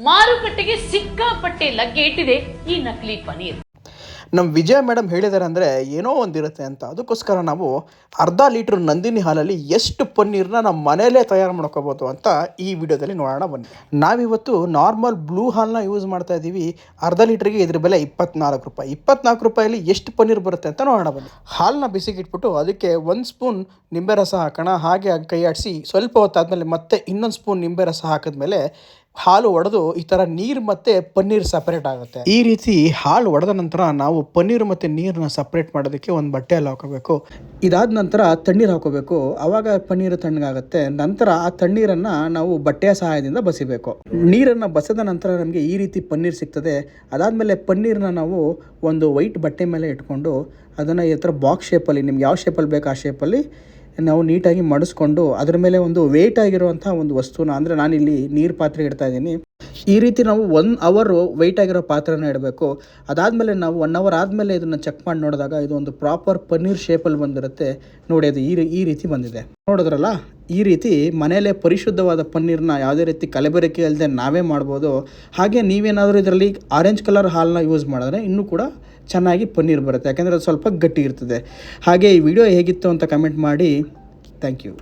ಮಾರುಕಟ್ಟೆಗೆ ಸಿಕ್ಕಾಪಟ್ಟೆ ಲಗ್ಗೆ ಇಟ್ಟಿದೆ ಈ ನಕಲಿ ಪನೀರ್. ನಮ್ಮ ವಿಜಯ ಮೇಡಮ್ ಹೇಳಿದ್ದಾರೆ ಅಂದರೆ ಏನೋ ಒಂದಿರುತ್ತೆ ಅಂತ. ಅದಕ್ಕೋಸ್ಕರ ನಾವು ಅರ್ಧ ಲೀಟ್ರ್ ನಂದಿನಿ ಹಾಲಲ್ಲಿ ಎಷ್ಟು ಪನ್ನೀರನ್ನ ನಮ್ಮ ಮನೆಯಲ್ಲೇ ತಯಾರು ಮಾಡ್ಕೋಬೋದು ಅಂತ ಈ ವಿಡಿಯೋದಲ್ಲಿ ನೋಡೋಣ ಬನ್ನಿ. ನಾವಿವತ್ತು ನಾರ್ಮಲ್ ಬ್ಲೂ ಹಾಲನ್ನ ಯೂಸ್ ಮಾಡ್ತಾ ಇದ್ದೀವಿ. ಅರ್ಧ ಲೀಟ್ರಿಗೆ ಇದ್ರ ಬೆಲೆ 24 ರೂಪಾಯಿ. 24 ರೂಪಾಯಲ್ಲಿ ಎಷ್ಟು ಪನ್ನೀರ್ ಬರುತ್ತೆ ಅಂತ ನೋಡೋಣ ಬನ್ನಿ. ಹಾಲನ್ನ ಬಿಸಿಗಿಟ್ಬಿಟ್ಟು ಅದಕ್ಕೆ 1 ಸ್ಪೂನ್ ನಿಂಬೆ ರಸ ಹಾಕೋಣ. ಹಾಗೆ ಕೈ ಆಡಿಸಿ ಸ್ವಲ್ಪ ಹೊತ್ತಾದಮೇಲೆ ಮತ್ತೆ ಇನ್ನೊಂದು ಸ್ಪೂನ್ ನಿಂಬೆ ರಸ ಹಾಕಿದ್ಮೇಲೆ ಹಾಲು ಒಡೆದು ಈ ಥರ ನೀರು ಮತ್ತು ಪನ್ನೀರ್ ಸಪ್ರೇಟ್ ಆಗುತ್ತೆ. ಈ ರೀತಿ ಹಾಲು ಒಡೆದ ನಂತರ ನಾವು ಪನ್ನೀರು ಮತ್ತು ನೀರನ್ನ ಸಪ್ರೇಟ್ ಮಾಡೋದಕ್ಕೆ ಒಂದು ಬಟ್ಟೆಯಲ್ಲಿ ಹಾಕೋಬೇಕು. ಇದಾದ ನಂತರ ತಣ್ಣೀರು ಹಾಕೋಬೇಕು. ಆವಾಗ ಪನ್ನೀರು ತಣ್ಣಗಾಗುತ್ತೆ. ನಂತರ ಆ ತಣ್ಣೀರನ್ನು ನಾವು ಬಟ್ಟೆಯ ಸಹಾಯದಿಂದ ಬಸಿಬೇಕು. ನೀರನ್ನು ಬಸಿದ ನಂತರ ನಮಗೆ ಈ ರೀತಿ ಪನ್ನೀರ್ ಸಿಗ್ತದೆ. ಅದಾದಮೇಲೆ ಪನ್ನೀರನ್ನ ನಾವು ಒಂದು ವೈಟ್ ಬಟ್ಟೆ ಮೇಲೆ ಇಟ್ಕೊಂಡು ಅದನ್ನು ಈ ಥರ ಬಾಕ್ಸ್ ಶೇಪಲ್ಲಿ ನಿಮ್ಗೆ ಯಾವ ಶೇಪಲ್ಲಿ ಬೇಕು ಆ ಶೇಪಲ್ಲಿ ನಾವು ನೀಟಾಗಿ ಮಡಿಸ್ಕೊಂಡು ಅದರ ಮೇಲೆ ಒಂದು ವೇಟ್ ಆಗಿರುವಂಥ ಒಂದು ವಸ್ತುನ, ಅಂದರೆ ನಾನಿಲ್ಲಿ ನೀರು ಪಾತ್ರೆ ಇಡ್ತಾ ಇದ್ದೀನಿ. ಈ ರೀತಿ ನಾವು 1 ಅವರ್ ವೆಯ್ಟ್ ಆಗಿರೋ ಪಾತ್ರೆನ ಇಡಬೇಕು. ಅದಾದಮೇಲೆ ನಾವು 1 ಅವರ್ ಆದಮೇಲೆ ಇದನ್ನು ಚೆಕ್ ಮಾಡಿ ನೋಡಿದಾಗ ಇದು ಒಂದು ಪ್ರಾಪರ್ ಪನ್ನೀರ್ ಶೇಪಲ್ಲಿ ಬಂದಿರುತ್ತೆ. ನೋಡಿ, ಅದು ಈ ರೀತಿ ಬಂದಿದೆ. ನೋಡಿದ್ರಲ್ಲ, ಈ ರೀತಿ ಮನೆಯಲ್ಲೇ ಪರಿಶುದ್ಧವಾದ ಪನ್ನೀರ್ನ ಯಾವುದೇ ರೀತಿ ಕಲಬೆರಕೆ ಇಲ್ಲದೆ ನಾವೇ ಮಾಡ್ಬೋದು. ಹಾಗೆ ನೀವೇನಾದರೂ ಇದರಲ್ಲಿ ಆರೆಂಜ್ ಕಲರ್ ಹಾಲನ್ನ ಯೂಸ್ ಮಾಡಿದ್ರೆ ಇನ್ನೂ ಕೂಡ ಚೆನ್ನಾಗಿ ಪನ್ನೀರ್ ಬರುತ್ತೆ. ಯಾಕೆಂದರೆ ಅದು ಸ್ವಲ್ಪ ಗಟ್ಟಿ ಇರ್ತದೆ. ಹಾಗೆ ಈ ವಿಡಿಯೋ ಹೇಗಿತ್ತು ಅಂತ ಕಮೆಂಟ್ ಮಾಡಿ. Thank you.